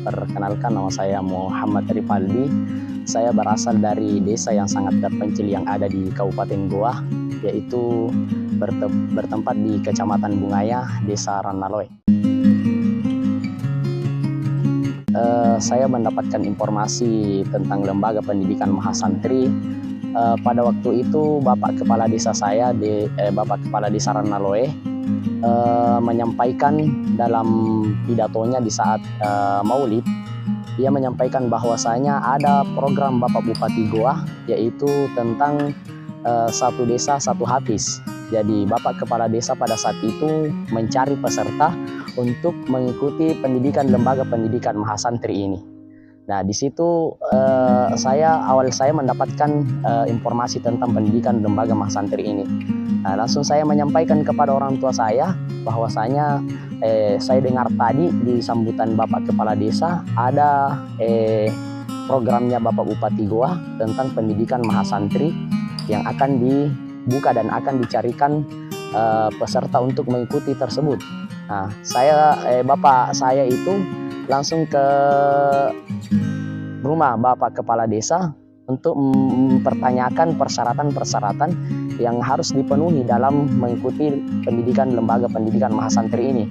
Perkenalkan, nama saya Muhammad Ripaldi. Saya berasal dari desa yang sangat terpencil yang ada di Kabupaten Goa, yaitu bertempat di Kecamatan Bungaya, Desa Ranaloe. Saya mendapatkan informasi tentang Lembaga Pendidikan Mahasantri. Pada waktu itu Bapak Kepala Desa saya, Bapak Kepala Desa Ranaloe, menyampaikan dalam pidatonya di saat Maulid. Dia menyampaikan bahwasanya ada program Bapak Bupati Goa, yaitu tentang satu desa satu hafiz. Jadi Bapak Kepala Desa pada saat itu mencari peserta untuk mengikuti pendidikan Lembaga Pendidikan Mahasantri ini. Nah, di situ saya mendapatkan informasi tentang pendidikan Lembaga Mahasantri ini. Nah, langsung saya menyampaikan kepada orang tua saya bahwasanya saya dengar tadi di sambutan Bapak Kepala Desa ada programnya Bapak Bupati Goa tentang pendidikan mahasantri yang akan dibuka dan akan dicarikan peserta untuk mengikuti tersebut. Nah, bapak saya itu langsung ke rumah Bapak Kepala Desa untuk mempertanyakan persyaratan-persyaratan yang harus dipenuhi dalam mengikuti pendidikan Lembaga Pendidikan Mahasantri ini.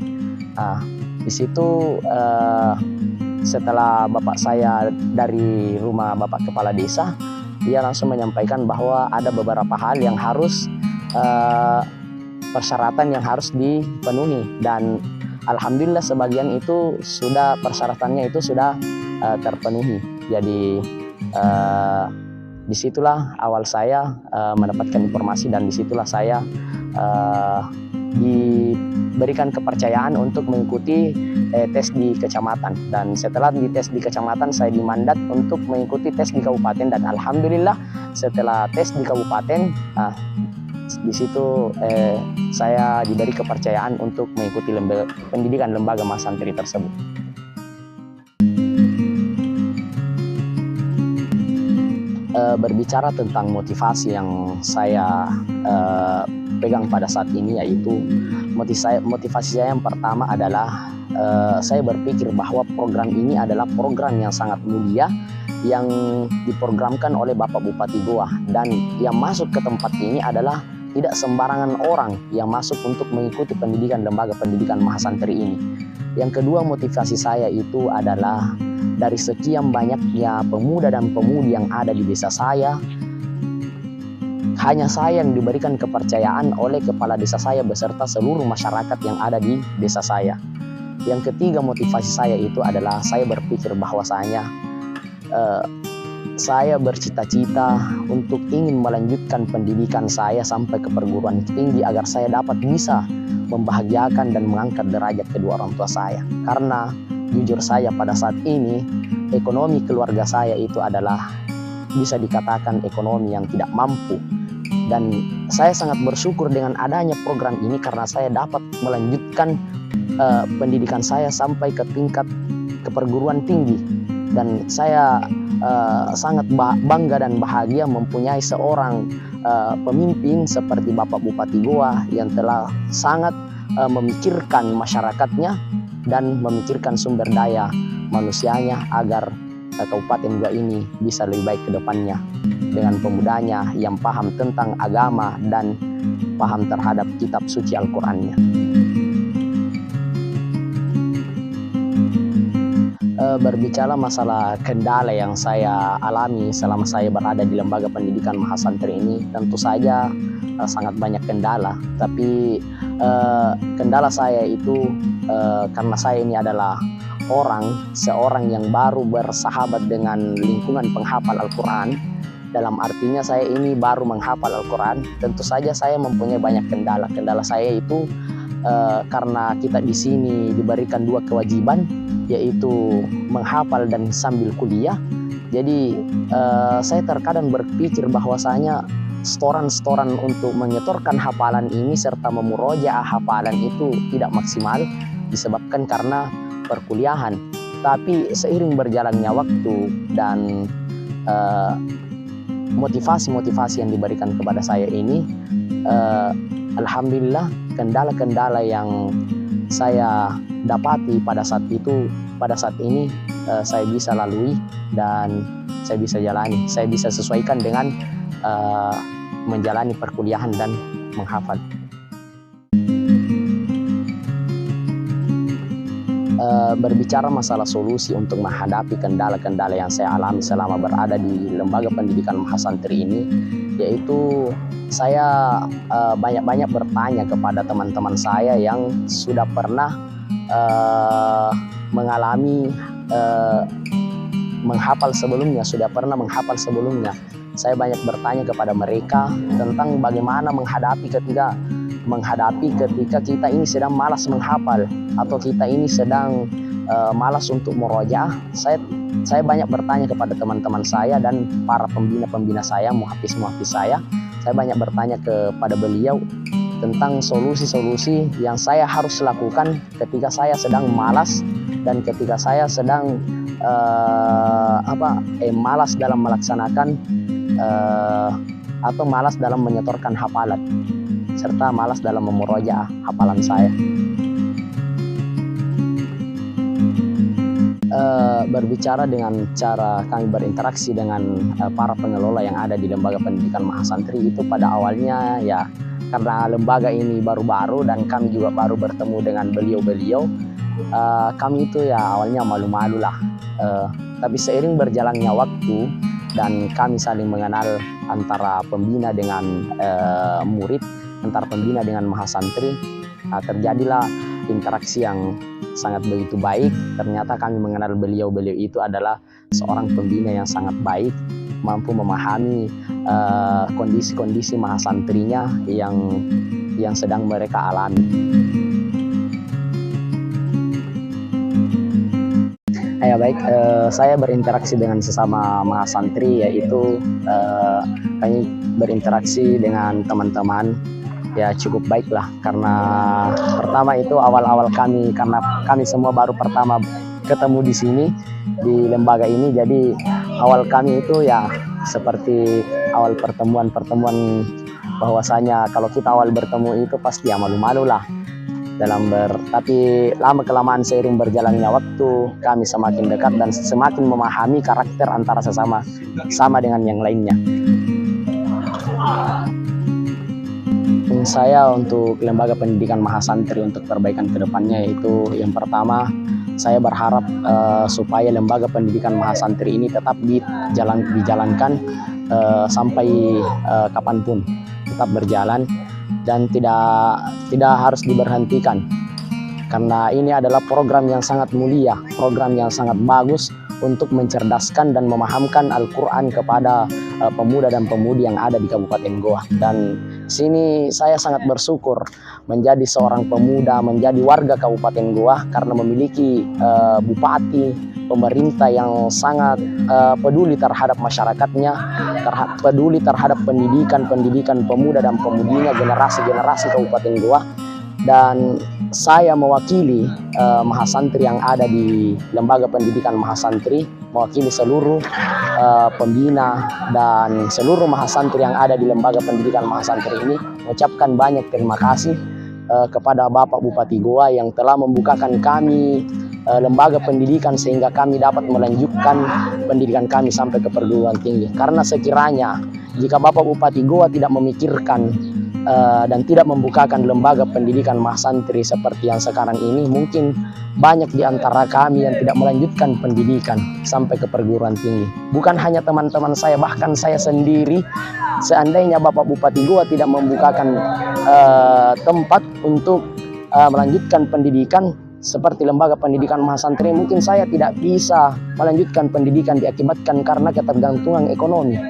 Nah, di situ setelah bapak saya dari rumah Bapak Kepala Desa, dia langsung menyampaikan bahwa ada beberapa hal yang harus persyaratan yang harus dipenuhi, dan alhamdulillah sebagian itu sudah persyaratannya itu sudah terpenuhi. Jadi disitulah awal saya mendapatkan informasi, dan disitulah saya diberikan kepercayaan untuk mengikuti tes di kecamatan. Dan setelah dites di kecamatan, saya dimandat untuk mengikuti tes di kabupaten, dan alhamdulillah setelah tes di kabupaten, di situ saya diberi kepercayaan untuk mengikuti pendidikan Lembaga Mahasantri tersebut. Berbicara tentang motivasi yang saya pegang pada saat ini, yaitu motivasi saya yang pertama adalah saya berpikir bahwa program ini adalah program yang sangat mulia yang diprogramkan oleh Bapak Bupati Goa, dan yang masuk ke tempat ini adalah tidak sembarangan orang yang masuk untuk mengikuti pendidikan Lembaga Pendidikan Mahasantri ini. Yang kedua, motivasi saya itu adalah dari sekian banyaknya pemuda dan pemudi yang ada di desa saya, hanya saya yang diberikan kepercayaan oleh kepala desa saya beserta seluruh masyarakat yang ada di desa saya. Yang ketiga, motivasi saya itu adalah saya berpikir bahwasanya saya bercita-cita untuk ingin melanjutkan pendidikan saya sampai ke perguruan tinggi agar saya dapat bisa membahagiakan dan mengangkat derajat kedua orang tua saya. Karena jujur saya pada saat ini ekonomi keluarga saya itu adalah bisa dikatakan ekonomi yang tidak mampu, dan saya sangat bersyukur dengan adanya program ini karena saya dapat melanjutkan pendidikan saya sampai ke tingkat ke perguruan tinggi, dan saya sangat bangga dan bahagia mempunyai seorang pemimpin seperti Bapak Bupati Goa yang telah sangat memikirkan masyarakatnya dan memikirkan sumber daya manusianya agar Kabupaten Goa ini bisa lebih baik ke depannya dengan pemudanya yang paham tentang agama dan paham terhadap kitab suci Al-Qur'annya. Berbicara masalah kendala yang saya alami selama saya berada di Lembaga Pendidikan Mahasantri ini, tentu saja sangat banyak kendala. Tapi kendala saya itu karena saya ini adalah seorang yang baru bersahabat dengan lingkungan penghafal Al-Quran. Dalam artinya saya ini baru menghafal Al-Quran, tentu saja saya mempunyai banyak kendala. Kendala saya itu karena kita di sini diberikan dua kewajiban, yaitu menghafal dan sambil kuliah. Jadi saya terkadang berpikir bahwasanya setoran-setoran untuk menyetorkan hafalan ini serta memurojaah hafalan itu tidak maksimal disebabkan karena perkuliahan. Tapi seiring berjalannya waktu dan motivasi-motivasi yang diberikan kepada saya ini, alhamdulillah kendala-kendala yang saya dapati pada saat itu pada saat ini saya bisa lalui dan saya bisa jalani. Saya bisa sesuaikan dengan menjalani perkuliahan dan menghafal. Berbicara masalah solusi untuk menghadapi kendala-kendala yang saya alami selama berada di lembaga pendidikan mahasantri ini, yaitu saya banyak-banyak bertanya kepada teman-teman saya yang sudah pernah mengalami menghafal sebelumnya, sudah pernah menghafal sebelumnya. Saya banyak bertanya kepada mereka tentang bagaimana menghadapi ketika kita ini sedang malas menghafal atau kita ini sedang malas untuk murojaah. Saya banyak bertanya kepada teman-teman saya dan para pembina saya, muhafiz-muhafiz saya. Saya banyak bertanya kepada beliau tentang solusi-solusi yang saya harus lakukan ketika saya sedang malas dan ketika saya sedang malas dalam melaksanakan atau malas dalam menyetorkan hafalan serta malas dalam memurojaah hafalan saya. Berbicara dengan cara kami berinteraksi dengan para pengelola yang ada di lembaga pendidikan mahasantri itu pada awalnya ya karena lembaga ini baru-baru dan kami juga baru bertemu dengan beliau-beliau, kami itu ya awalnya malu-malu lah. Tapi seiring berjalannya waktu dan kami saling mengenal antara pembina dengan murid, antara pembina dengan mahasantri, terjadilah interaksi yang sangat begitu baik. Ternyata kami mengenal beliau-beliau itu adalah seorang pembina yang sangat baik, mampu memahami kondisi-kondisi mahasantrinya yang sedang mereka alami. Ya baik, saya berinteraksi dengan sesama mahasantri, yaitu kami berinteraksi dengan teman-teman ya cukup baik lah, karena pertama itu awal-awal kami, karena kami semua baru pertama ketemu di sini di lembaga ini, jadi awal kami itu ya seperti awal pertemuan bahwasanya kalau kita awal bertemu itu pasti ya malu-malu lah tapi lama kelamaan seiring berjalannya waktu kami semakin dekat dan semakin memahami karakter antara sesama dengan yang lainnya. Saya untuk lembaga pendidikan mahasantri untuk perbaikan kedepannya, yaitu yang pertama saya berharap supaya lembaga pendidikan mahasantri ini tetap dijalankan sampai kapanpun, tetap berjalan dan tidak harus diberhentikan, karena ini adalah program yang sangat mulia, program yang sangat bagus untuk mencerdaskan dan memahamkan Al-Quran kepada pemuda dan pemudi yang ada di Kabupaten Goa. Dan sini saya sangat bersyukur menjadi seorang pemuda, menjadi warga Kabupaten Goa, karena memiliki bupati, pemerintah yang sangat peduli terhadap masyarakatnya, peduli terhadap pendidikan pemuda dan pemudinya, generasi Kabupaten Goa. Dan saya mewakili mahasantri yang ada di lembaga pendidikan mahasantri, mewakili seluruh pembina dan seluruh mahasantri yang ada di lembaga pendidikan mahasantri ini, mengucapkan banyak terima kasih kepada Bapak Bupati Goa yang telah membukakan kami lembaga pendidikan sehingga kami dapat melanjutkan pendidikan kami sampai ke perguruan tinggi. Karena sekiranya jika Bapak Bupati Goa tidak memikirkan dan tidak membukakan lembaga pendidikan mahasantri seperti yang sekarang ini, mungkin banyak di antara kami yang tidak melanjutkan pendidikan sampai ke perguruan tinggi. Bukan hanya teman-teman saya, bahkan saya sendiri, seandainya Bapak Bupati Goa tidak membukakan tempat untuk melanjutkan pendidikan seperti lembaga pendidikan mahasantri, mungkin saya tidak bisa melanjutkan pendidikan diakibatkan karena ketergantungan ekonomi,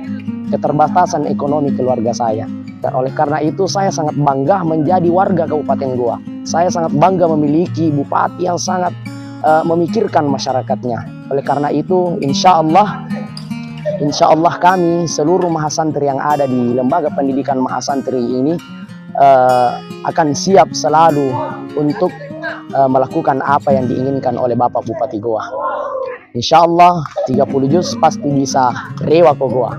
keterbatasan ekonomi keluarga saya. Oleh karena itu saya sangat bangga menjadi warga Kabupaten Goa. Saya sangat bangga memiliki bupati yang sangat memikirkan masyarakatnya. Oleh karena itu insya Allah kami seluruh mahasantri yang ada di lembaga pendidikan mahasantri ini akan siap selalu untuk melakukan apa yang diinginkan oleh Bapak Bupati Goa. Insya Allah 30 juz pasti bisa rewa ke Goa.